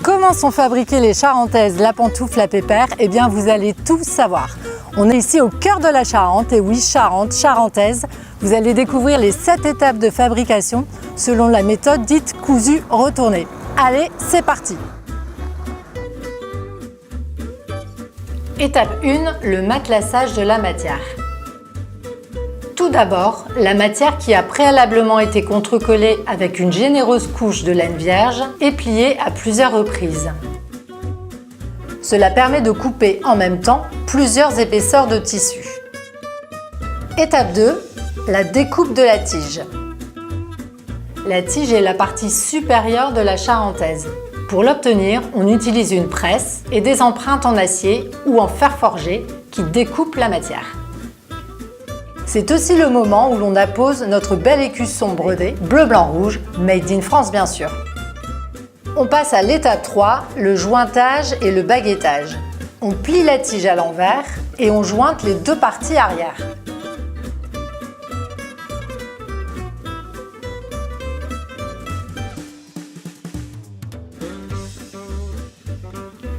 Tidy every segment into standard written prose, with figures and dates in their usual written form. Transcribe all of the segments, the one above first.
Comment sont fabriquées les Charentaises, la pantoufle à pépère? Eh bien, vous allez tout savoir. On est ici au cœur de la Charente, et oui, Charente, charentaise. Vous allez découvrir les 7 étapes de fabrication selon la méthode dite cousu retourné. Allez, c'est parti! Étape 1, le matelassage de la matière. Tout d'abord, la matière qui a préalablement été contrecollée avec une généreuse couche de laine vierge est pliée à plusieurs reprises. Cela permet de couper en même temps plusieurs épaisseurs de tissu. Étape 2, la découpe de la tige. La tige est la partie supérieure de la charentaise. Pour l'obtenir, on utilise une presse et des empreintes en acier ou en fer forgé qui découpent la matière. C'est aussi le moment où l'on appose notre bel écusson brodé, bleu, blanc, rouge, made in France bien sûr. On passe à l'étape 3, le jointage et le baguettage. On plie la tige à l'envers et on jointe les deux parties arrière.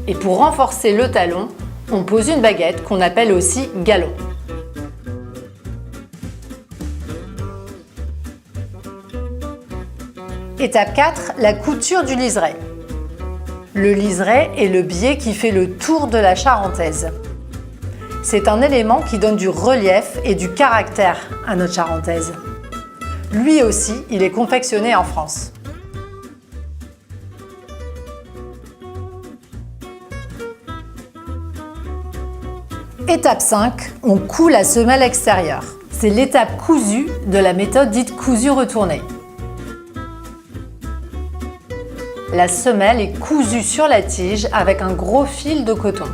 Et pour renforcer le talon, on pose une baguette qu'on appelle aussi galon. Étape 4, la couture du liseré. Le liseré est le biais qui fait le tour de la charentaise. C'est un élément qui donne du relief et du caractère à notre charentaise. Lui aussi, il est confectionné en France. Étape 5, on coud la semelle extérieure. C'est l'étape cousue de la méthode dite cousu retourné. La semelle est cousue sur la tige avec un gros fil de coton.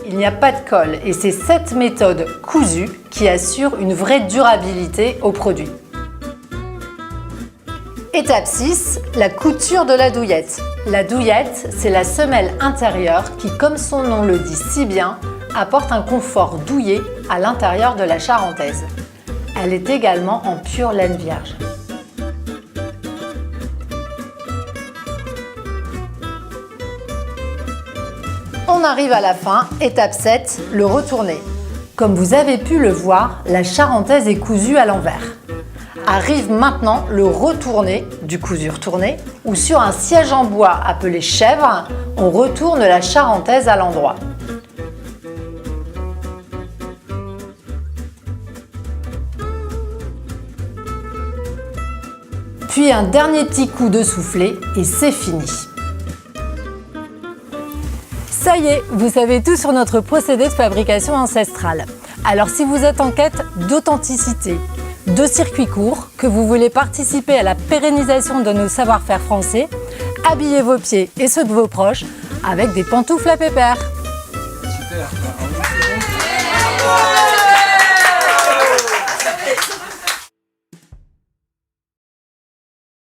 Il n'y a pas de colle et c'est cette méthode cousue qui assure une vraie durabilité au produit. Étape 6, la couture de la douillette. La douillette, c'est la semelle intérieure qui, comme son nom le dit si bien, apporte un confort douillet à l'intérieur de la charentaise. Elle est également en pure laine vierge. On arrive à la fin, étape 7, le retourné. Comme vous avez pu le voir, la charentaise est cousue à l'envers. Arrive maintenant le retourné du cousu retourné, où sur un siège en bois appelé chèvre, on retourne la charentaise à l'endroit. Puis un dernier petit coup de soufflet et c'est fini. Ça y est, vous savez tout sur notre procédé de fabrication ancestrale. Alors si vous êtes en quête d'authenticité, de circuits courts, que vous voulez participer à la pérennisation de nos savoir-faire français, habillez vos pieds et ceux de vos proches avec des pantoufles à pépère. Super.